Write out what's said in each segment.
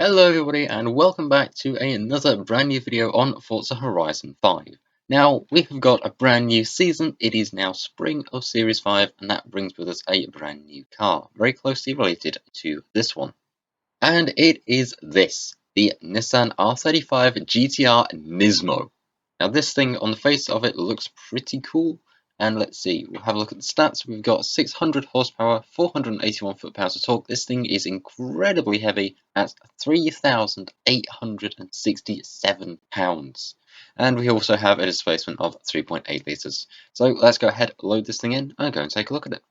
Hello everybody and welcome back to another brand new video on Forza Horizon 5. Now, we have got a brand new season. It is now spring of Series 5 and that brings with us a brand new car, very closely related to this one. And it is this, the Nissan R35 GTR Nismo. Now this thing on the face of it looks pretty cool. And let's see, we'll have a look at the stats. We've got 600 horsepower, 481 foot-pounds of torque. This thing is incredibly heavy at 3,867 pounds. And we also have a displacement of 3.8 litres. So let's go ahead, load this thing in, and go and take a look at it.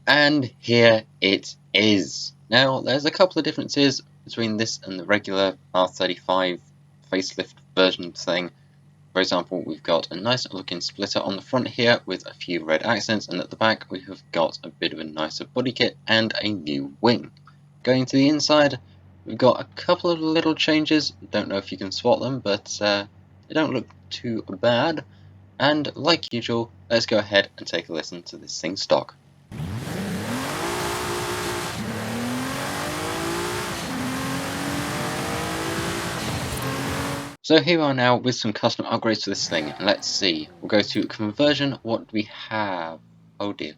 And here it is. Now, there's a couple of differences between this and the regular R35 facelift version thing. For example, we've got a nice looking splitter on the front here with a few red accents, and at the back we have got a bit of a nicer body kit and a new wing. Going to the inside, we've got a couple of little changes. Don't know if you can spot them, but they don't look too bad. And like usual, let's go ahead and take a listen to this thing's stock. So here we are now with some custom upgrades to this thing, and let's see. We'll go to conversion. What do we have? Oh dear.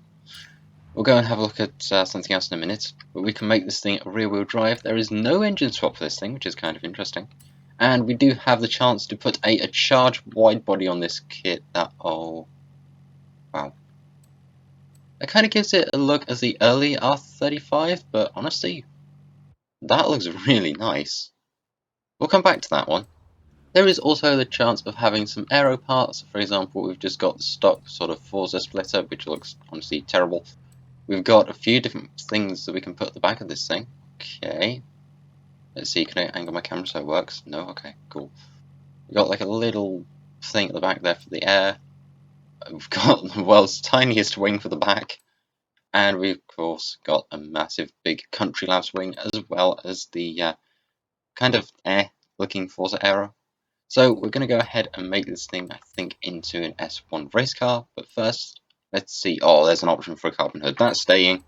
We'll go and have a look at something else in a minute, but we can make this thing a rear-wheel drive. There is no engine swap for this thing, which is kind of interesting. And we do have the chance to put a Charge Widebody on this kit. Oh, wow. That kind of gives it a look as the early R35, but honestly, that looks really nice. We'll come back to that one. There is also the chance of having some aero parts. For example, we've just got the stock sort of Forza splitter, which looks honestly terrible. We've got a few different things that we can put at the back of this thing. Okay. Let's see, can I angle my camera so it works? No? Okay, cool. We've got like a little thing at the back there for the air. We've got the world's tiniest wing for the back. And we've, of course, got a massive big Country Labs wing, as well as the kind of looking Forza Aero. So we're going to go ahead and make this thing, I think, into an S1 race car. But first, let's see. Oh, there's an option for a carbon hood. That's staying.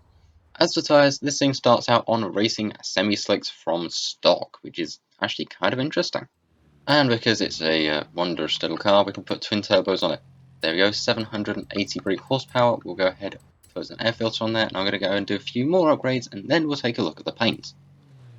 As for tyres, this thing starts out on racing semi-slicks from stock, which is actually kind of interesting. And because it's a wondrous little car, we can put twin turbos on it. There we go, 780 brake horsepower. We'll go ahead and put an air filter on there, and I'm going to go and do a few more upgrades, and then we'll take a look at the paint.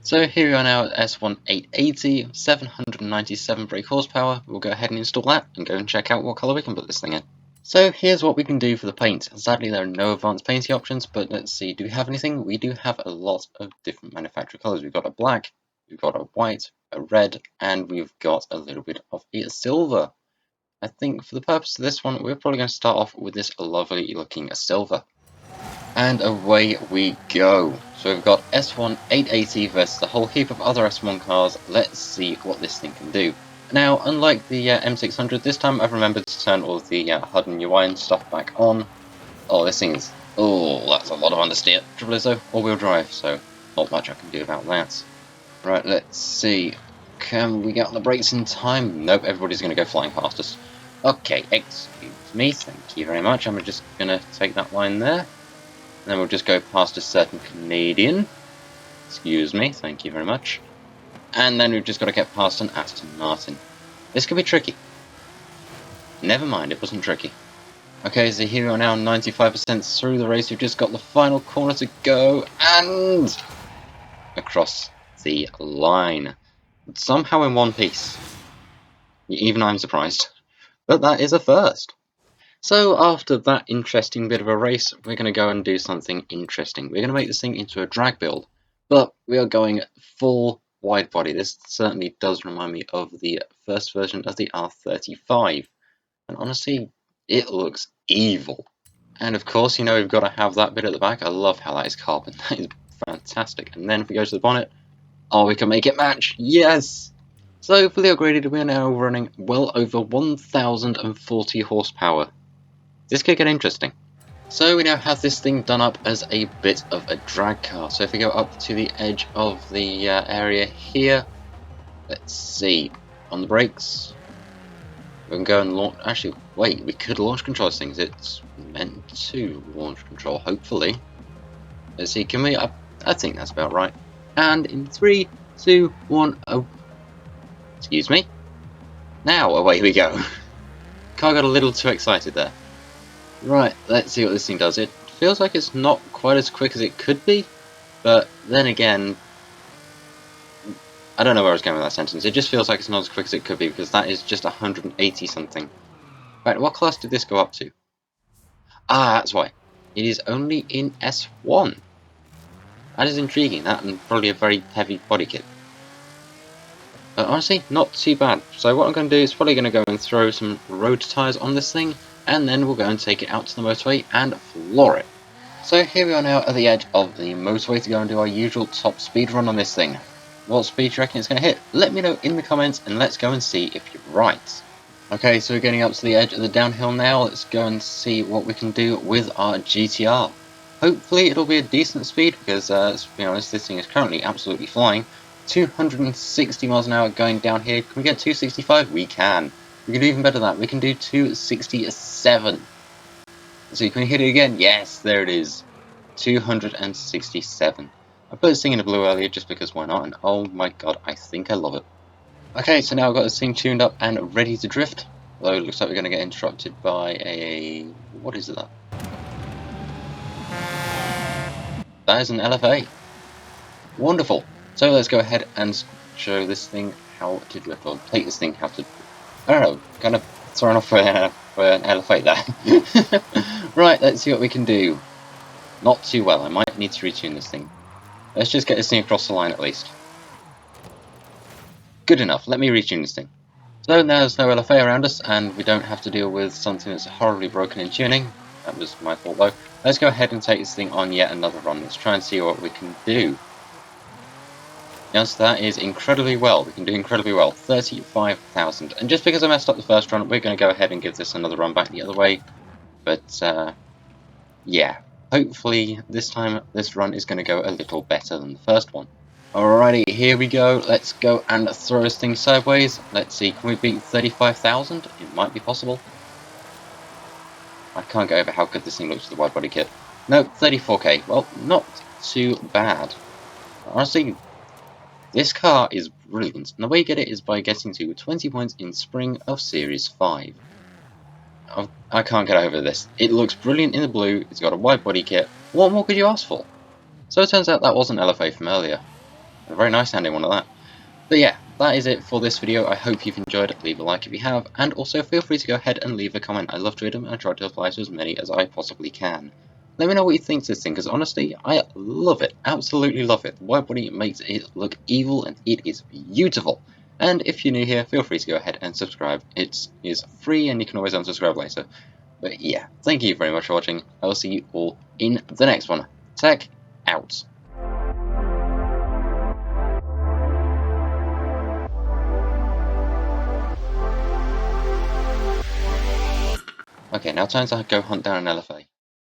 So here we are now at S1 880, 797 brake horsepower. We'll go ahead and install that and go and check out what colour we can put this thing in. So here's what we can do for the paint. Sadly there are no advanced painting options, but let's see, do we have anything? We do have a lot of different manufacturer colours. We've got a black, we've got a white, a red, and we've got a little bit of a silver. I think for the purpose of this one, we're probably going to start off with this lovely looking silver. And away we go. So we've got S1 880 versus a whole heap of other S1 cars. Let's see what this thing can do. Now, unlike the M600, this time I've remembered to turn all of the HUD and UI and stuff back on. Oh, this thing is... oh, that's a lot of understeer. Trouble is though, all-wheel drive, so not much I can do about that. Right, let's see. Can we get on the brakes in time? Nope, everybody's going to go flying past us. Okay, excuse me, thank you very much. I'm just going to take that line there. And then we'll just go past a certain Canadian. Excuse me, thank you very much. And then we've just got to get past an Aston Martin. This could be tricky. Never mind, it wasn't tricky. Okay, so here we are now 95% through the race. We've just got the final corner to go. And across the line. Somehow in one piece. Even I'm surprised. But that is a first. So after that interesting bit of a race, we're going to go and do something interesting. We're going to make this thing into a drag build, but we are going full wide body. This certainly does remind me of the first version of the R35, and honestly, it looks evil. And of course, you know, we've got to have that bit at the back. I love how that is carbon. That is fantastic. And then if we go to the bonnet, oh, we can make it match. Yes! So fully upgraded, we are now running well over 1040 horsepower. This could get interesting. So we now have this thing done up as a bit of a drag car. So if we go up to the edge of the area here, let's see, on the brakes, we can go and launch. Actually, wait, we could launch control these things. It's meant to launch control, hopefully. Let's see, can we? I think that's about right. And in 3, 2, 1, oh. Excuse me. Now, away we go. Car got a little too excited there. Right, let's see what this thing does. It feels like it's not quite as quick as it could be, but then again, I don't know where I was going with that sentence. It just feels like it's not as quick as it could be, because that is just 180 something. Right, what class did this go up to? Ah, that's why. It is only in S1. That is intriguing, that, and probably a very heavy body kit. But honestly, not too bad. So what I'm going to do is probably going to go and throw some road tyres on this thing, and then we'll go and take it out to the motorway and floor it. So here we are now at the edge of the motorway to go and do our usual top speed run on this thing. What speed do you reckon it's going to hit? Let me know in the comments, and let's go and see if you're right. Okay, so we're getting up to the edge of the downhill now. Let's go and see what we can do with our GTR. Hopefully it'll be a decent speed, because let's be honest, this thing is currently absolutely flying. 260 miles an hour going down here. Can we get 265? We can. We can do even better than that. We can do 267. So can we hit it again? Yes, there it is. 267. I put this thing in the blue earlier just because why not, and oh my god, I think I love it. Okay, so now I've got this thing tuned up and ready to drift. Although it looks like we're going to get interrupted by a... what is that? That is an LFA. Wonderful. So let's go ahead and show this thing how to drift, or take this thing how to... I don't know, kind of thrown off for an LFA there. Right, let's see what we can do. Not too well, I might need to retune this thing. Let's just get this thing across the line at least. Good enough, let me retune this thing. So now there's no LFA around us, and we don't have to deal with something that's horribly broken in tuning. That was my fault though. Let's go ahead and take this thing on yet another run. Let's try and see what we can do. The answer to that is incredibly well. We can do incredibly well. 35,000. And just because I messed up the first run, we're going to go ahead and give this another run back the other way. But, yeah. Hopefully, this time, this run is going to go a little better than the first one. Alrighty, here we go. Let's go and throw this thing sideways. Let's see, can we beat 35,000? It might be possible. I can't get over how good this thing looks with the wide body kit. No, 34k. Well, not too bad. Honestly, this car is brilliant. And the way you get it is by getting to 20 points in Spring of Series 5. I can't get over this. It looks brilliant in the blue. It's got a wide body kit. What more could you ask for? So it turns out that wasn't LFA from earlier. A very nice sounding one of that. But yeah, that is it for this video. I hope you've enjoyed it. Leave a like if you have, and also feel free to go ahead and leave a comment. I love to read them and I try to reply to as many as I possibly can. Let me know what you think of this thing, because honestly, I love it. Absolutely love it. The widebody makes it look evil, and it is beautiful. And if you're new here, feel free to go ahead and subscribe. It is free, and you can always unsubscribe later. But yeah, thank you very much for watching. I will see you all in the next one. Tech out. Okay, now time to go hunt down an LFA.